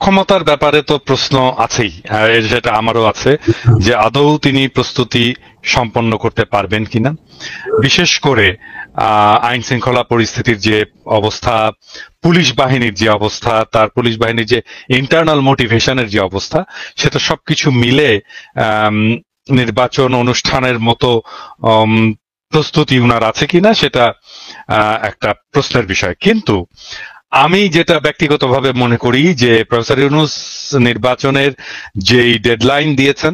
সক্ষমতার ব্যাপারে তো প্রশ্ন আছেই, যেটা আমারও আছে, যে আদৌ তিনি প্রস্তুতি সম্পন্ন করতে পারবেন কিনা। বিশেষ করে আইন শৃঙ্খলা পরিস্থিতির যে অবস্থা, পুলিশ বাহিনীর যে অবস্থা, তার পুলিশ বাহিনীর যে ইন্টারনাল মোটিভেশনের যে অবস্থা, সেটা সবকিছু মিলে নির্বাচন অনুষ্ঠানের মতো প্রস্তুতি উনার আছে কিনা সেটা একটা প্রশ্নের বিষয়। কিন্তু আমি যেটা ব্যক্তিগতভাবে মনে করি যে প্রফেসর ইউনূস নির্বাচনের যেই ডেডলাইন দিয়েছেন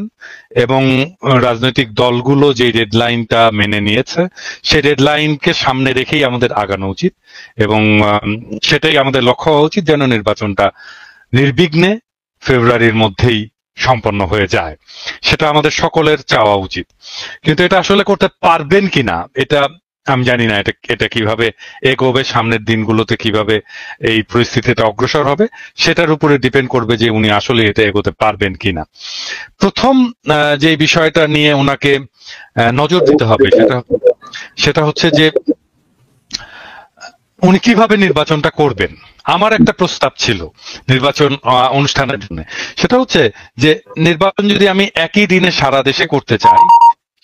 এবং রাজনৈতিক দলগুলো যে ডেডলাইনটা মেনে নিয়েছে, সেই ডেডলাইনকে সামনে রেখেই আমাদের আগানো উচিত এবং সেটাই আমাদের লক্ষ্য হওয়া উচিত, যেন নির্বাচনটা নির্বিঘ্নে ফেব্রুয়ারির মধ্যেই সম্পন্ন হয়ে যায়। সেটা আমাদের সকলের চাওয়া উচিত। কিন্তু এটা আসলে করতে পারবেন কিনা এটা আমি জানি না। এটা কিভাবে এগোবে, সামনের দিনগুলোতে কিভাবে এই পরিস্থিতিটা অগ্রসর হবে, সেটার উপরে ডিপেন্ড করবে যে উনি আসলে এটা এগোতে পারবেন কিনা। প্রথম যে বিষয়টা নিয়ে ওনাকে নজর দিতে হবে সেটা হচ্ছে যে উনি কিভাবে নির্বাচনটা করবেন। আমার একটা প্রস্তাব ছিল নির্বাচন অনুষ্ঠানের জন্য, সেটা হচ্ছে যে নির্বাচন যদি আমি একই দিনে সারা দেশে করতে চাই,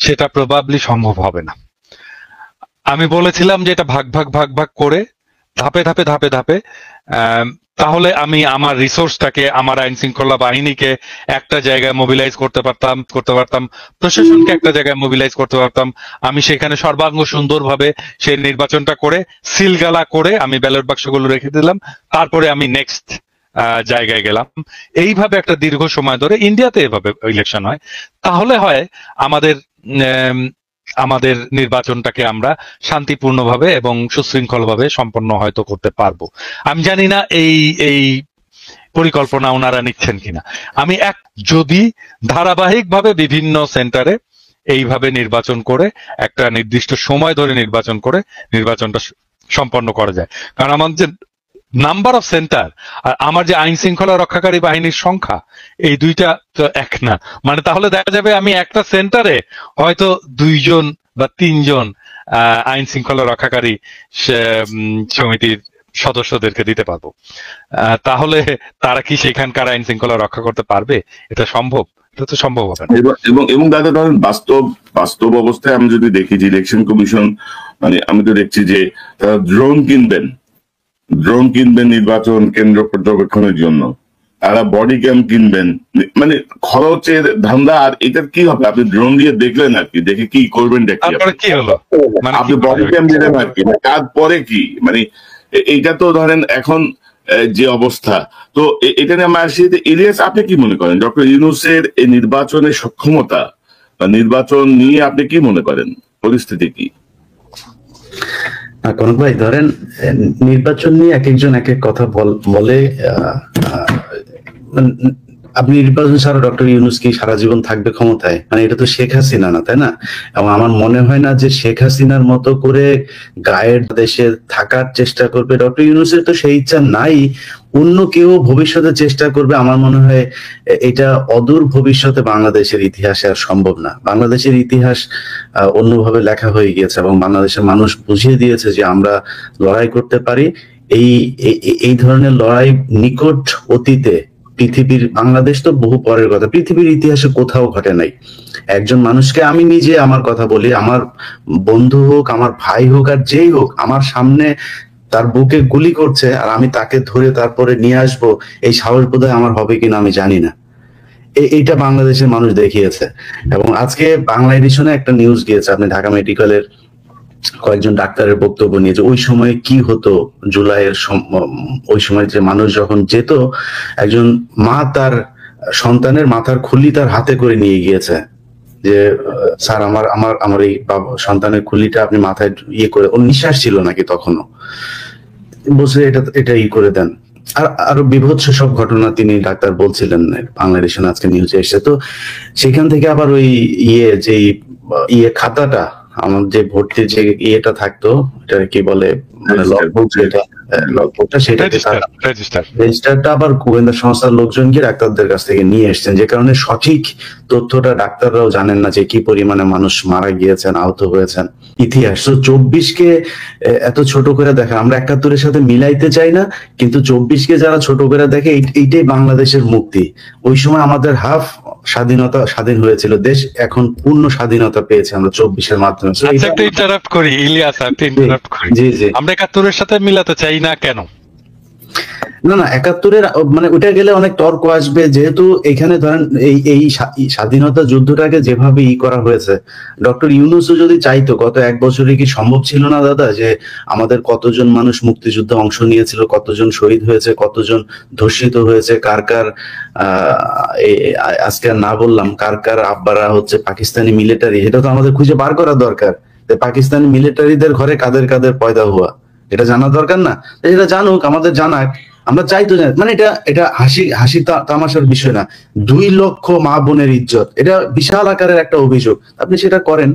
সেটা প্রবাবলি সম্ভব হবে না। আমি বলেছিলাম যে এটা ভাগ ভাগ করে ধাপে ধাপে তাহলে আমি আমার রিসোর্সটাকে, আমার আইন শৃঙ্খলা বাহিনীকে একটা জায়গায় মোবিলাইজ করতে পারতাম, প্রশাসনকে একটা জায়গায় মোবিলাইজ করতে পারতাম। আমি সেখানে সর্বাঙ্গ সুন্দরভাবে সেই নির্বাচনটা করে সিলগালা করে আমি ব্যালট বাক্সগুলো রেখে দিলাম, তারপরে আমি নেক্সট জায়গায় গেলাম। এইভাবে একটা দীর্ঘ সময় ধরে ইন্ডিয়াতে এভাবে ইলেকশন হয়, তাহলে হয় আমাদের নির্বাচনটাকে আমরা শান্তিপূর্ণভাবে এবং সুশৃঙ্খলভাবে সম্পন্ন হয়তো করতে পারবো। আমি জানি না এই পরিকল্পনা ওনারা নিচ্ছেন কিনা। আমি যদি ধারাবাহিকভাবে বিভিন্ন সেন্টারে এইভাবে নির্বাচন করে একটা নির্দিষ্ট সময় ধরে নির্বাচনটা সম্পন্ন করা যায়, কারণ আমাদের নাম্বার অফ সেন্টার আর আমার যে আইন শৃঙ্খলা রক্ষাকারী বাহিনীর সংখ্যা, এই দুইটা তো এক না। মানে তাহলে দেখা যাবে আমি একটা সেন্টারে হয়তো 2 জন বা 3 জন আইন শৃঙ্খলা রক্ষাকারী সমিতির সদস্যদেরকে দিতে পারবো। তাহলে তারা কি সেখানকার আইন শৃঙ্খলা রক্ষা করতে পারবে? এটা সম্ভব? এটা তো সম্ভব হবে না। এবং দাদা ধরেন বাস্তব অবস্থায় আমি যদি দেখি যে ইলেকশন কমিশন, মানে আমি তো দেখছি যে তারা ড্রোন কিনবেন নির্বাচন কেন্দ্র পর্যবেক্ষণের জন্য, তারা বডি ক্যাম কিনবেন, মানে খরচের ধান্দা। আর এটার কি হবে? আপনি ড্রোন দিয়ে দেখলেন আর কি, দেখে কি করবেন, কি হলো, আপনি বডি ক্যাম দিলেন আর কি, তারপরে কি, মানে এইটা তো ধরেন এখন যে অবস্থা। তো এটা নিয়ে আমার আসি, ইলিয়াস আপনি কি মনে করেন ডক্টর ইউনূসের এই নির্বাচনের সক্ষমতা বা নির্বাচন নিয়ে আপনি কি মনে করেন, পরিস্থিতি কি? কনক ভাই, ধরেন নির্বাচন নিয়ে এক একজন এক এক কথা বলে। আপনি নির্বাচন ছাড়া ডক্টর ইউনূস কি সারা জীবন থাকবে ক্ষমতায়? মানে এটা তো শেখ হাসিনা না, তাই না? এবং আমার মনে হয় না যে শেখ হাসিনার মতো করে গায়ের দেশে থাকার চেষ্টা করবে ডক্টর ইউনূসের। তো সেই ইচ্ছা নাই। অন্য কেউ ভবিষ্যতে চেষ্টা করবে, আমার মনে হয় এটা অদূর ভবিষ্যতে বাংলাদেশের ইতিহাসে আর সম্ভব না। বাংলাদেশের ইতিহাস অন্যভাবে লেখা হয়ে গিয়েছে এবং বাংলাদেশের মানুষ বুঝিয়ে দিয়েছে যে আমরা লড়াই করতে পারি। এই ধরনের লড়াই নিকট অতীতে পৃথিবীর, বাংলাদেশ তো বহু পরের কথা, পৃথিবীর ইতিহাসে কোথাও ঘটে নাই। একজন মানুষকে, আমি নিজে আমার কথা বলি, আমার বন্ধু হোক, আমার ভাই হোক, আর যেই হোক, আমার সামনে তার বুকে গুলি করছে আর আমি তাকে ধরে তারপরে নিয়ে আসবো, এই সাহস বোধহয় আমার হবে কিনা আমি জানি না। এইটা বাংলাদেশের মানুষ দেখিয়েছে। এবং আজকে বাংলা এডিশনে একটা নিউজ গিয়েছে, আপনি ঢাকা মেডিকেলের কয়েকজন ডাক্তারের বক্তব্য নিয়ে, যে ওই সময় কি হতো, জুলাইয়ের ওই সময় যে মানুষ যখন যেত, একজন মা তার সন্তানের মাথার খুলি তার হাতে করে নিয়ে গিয়েছে, যে স্যার আমার এই সন্তানের খুলিটা আপনি মাথায় ইয়ে করে, ওর নিঃশ্বাস ছিল নাকি তখনও, বলছে এটা ই করে দেন। আর আরো বিভৎস সব ঘটনা তিনি ডাক্তার বলছিলেন, বাংলাদেশে আজকে নিউজে এসেছে। তো সেখান থেকে আবার ওই খাতাটা, আমার যে ভর্তির যে ইয়েটা থাকতো, এটা কি বলে, মানে লগবুক যেটা লগবুকটা সেটা রেজিস্টারটা আবার গোয়েন্দা সংস্থার লোকজনকে ডাক্তারদের কাছ থেকে নিয়ে এসেছেন, যে কারণে সঠিক তথ্যটা ডাক্তাররাও জানেন না যে কি পরিমাণে মানুষ মারা গিয়েছেন, আহত হয়েছেন। ইতিহাস তো 24কে এত ছোট করে দেখা, আমরা 71-এর সাথে মিলাইতে চাই না, কিন্তু 24কে যারা ছোট করে দেখে এইটাই বাংলাদেশের মুক্তি। ওই সময় আমাদের হাফ স্বাধীন হয়েছিল দেশ, এখন পূর্ণ স্বাধীনতা পেয়েছে আমরা 24-এর মাধ্যমে। ইন্টারাপ্ট করি ইলিয়াস, ইন্টারাপ্ট করি। আমরা 71-এর সাথে মিলাতে চাই না কেন? না 71-এর মানে ওটা গেলে অনেক তর্ক আসবে, যেহেতু এখানে ধরেন এই স্বাধীনতা যুদ্ধটাকে যেভাবে করা হয়েছে, ডক্টর ইউনূসও যদি চাইতো, গত 1 বছরে কি সম্ভব ছিল না দাদা যে আমাদের কতজন মানুষ মুক্তিযুদ্ধে অংশ নিয়েছিল, কতজন শহীদ হয়েছে, কতজন ধর্ষিত হয়েছে, কার আজকে না বললাম কার আব্বারা হচ্ছে পাকিস্তানি মিলিটারি, এটা তো আমাদের খুঁজে বার করা দরকার। পাকিস্তানি মিলিটারিদের ঘরে কাদের কাদের পয়দা হওয়া, এটা জানা দরকার না? এটা জানুক, আমাদের জানাক, আমরা চাই তো। মানে এটা হাসি তামাশার বিষয় না। 2 লক্ষ মা বোনের ইজ্জত, এটা বিশাল আকারের একটা অভিযোগ। আপনি সেটা করেন,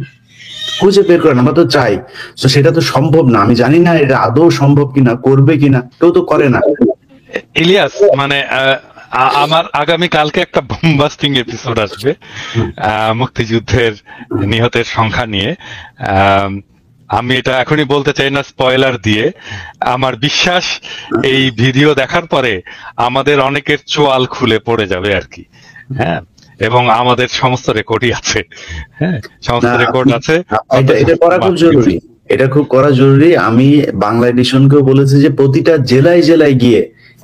খুঁজে বের করেন, আমরা তো চাই। তো সেটা তো সম্ভব না, আমি জানি না এটা আদৌ সম্ভব কিনা, করবে কিনা, কেউ তো করে না। ইলিয়াস, মানে আমার আগামী কালকে একটা বোমবাস্টিং এপিসোড আসবে মুক্তিযুদ্ধের নিহতের সংখ্যা নিয়ে। আমি এটা এখনই বলতে চাই না স্পয়লার দিয়ে। আমার বিশ্বাস এই ভিডিও দেখার পরে আমাদের অনেকের চোয়াল খুলে পড়ে যাবে আর কি। হ্যাঁ, এবং আমাদের সমস্ত রেকর্ডই আছে। হ্যাঁ, সমস্ত রেকর্ড আছে। এটা করা খুব জরুরি, এটা খুব করা জরুরি। আমি বাংলা এডিশনকেও বলেছি যে প্রতিটা জেলায় জেলায় গিয়ে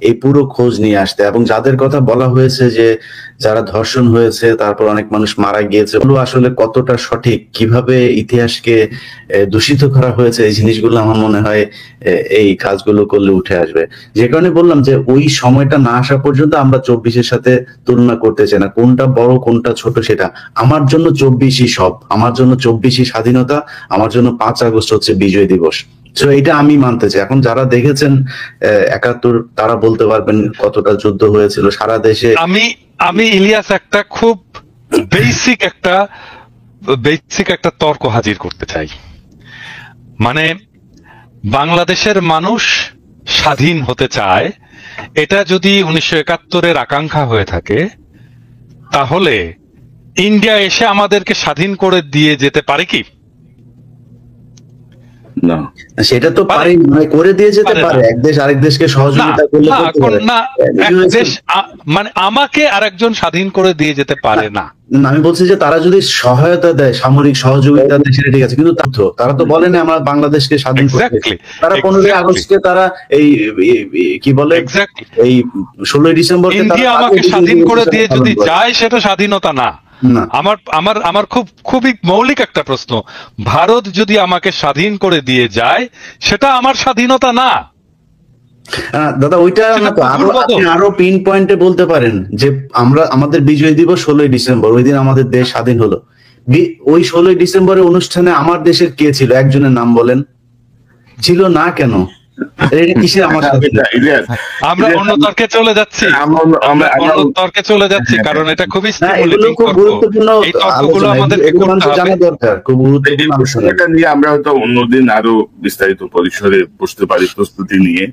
এই পুরো খোঁজ নিয়ে আসতে, এবং যাদের কথা বলা হয়েছে যে যারা ধর্ষণ হয়েছে, তারপর অনেক মানুষ মারা গিয়েছে, ওগুলো আসলে কতটা সঠিক, কিভাবে ইতিহাসকে দূষিত করা হয়েছে, এই জিনিসগুলো আমার মনে হয় এই কাজগুলো করলে উঠে আসবে। যে কারণে বললাম যে ওই সময়টা না আসা পর্যন্ত আমরা 24-এর সাথে তুলনা করতে চাই না, কোনটা বড় কোনটা ছোট সেটা। আমার জন্য 24ই সব, আমার জন্য 24ই স্বাধীনতা, আমার জন্য 5 আগস্ট হচ্ছে বিজয় দিবস। তো এটা আমি মানতে চাই। এখন যারা দেখেছেন 71 তারা বলতে পারবেন কতটা যুদ্ধ হয়েছিল সারা দেশে। আমি ইলিয়াস একটা খুব বেসিক একটা তর্ক হাজির করতে চাই। মানে বাংলাদেশের মানুষ স্বাধীন হতে চায়, এটা যদি 1971-এর আকাঙ্ক্ষা হয়ে থাকে, তাহলে ইন্ডিয়া এসে আমাদেরকে স্বাধীন করে দিয়ে যেতে পারে কি? না, সেটা তো পারে, করে দিয়ে যেতে পারে। এক দেশ আরেক দেশকে সহযোগিতা করলে না, এক দেশ মানে আমাকে আরেকজন স্বাধীন করে দিয়ে যেতে পারে না। আমি বলছি যে তারা যদি সহায়তা দেয়, সামরিক সহযোগিতা দেয়, সেটা ঠিক আছে, কিন্তু তারা তো বলে না আমরা বাংলাদেশকে স্বাধীন করতে। তারা 15 আগস্টকে তারা এই কি বলে এই 16 ডিসেম্বর ইন্ডিয়া আমাকে স্বাধীন করে দিয়ে যদি যায়, সেটা স্বাধীনতা না। আমার খুবই মৌলিক একটা প্রশ্ন, ভারত যদি আমাকে স্বাধীন করে দিয়ে যায়, সেটা আমার স্বাধীনতা না? দাদা ওইটা আরো পিন পয়েন্টে বলতে পারেন যে আমাদের বিজয় দিবস 16 ডিসেম্বর, ওই দিন আমাদের দেশ স্বাধীন হলো। ওই 16 ডিসেম্বরের অনুষ্ঠানে আমার দেশের কে ছিল? একজনের নাম বলেন, ছিল না কেন? আমরা অন্য তর্কে চলে যাচ্ছি, কারণ এটা খুবই গুরুত্বপূর্ণ। এই তর্কগুলো আমাদের জানা দরকার, খুব গুরুত্বপূর্ণ। এটা নিয়ে আমরা হয়তো অন্যদিন আরো বিস্তারিত পরিসরে বসতে পারি প্রস্তুতি নিয়ে।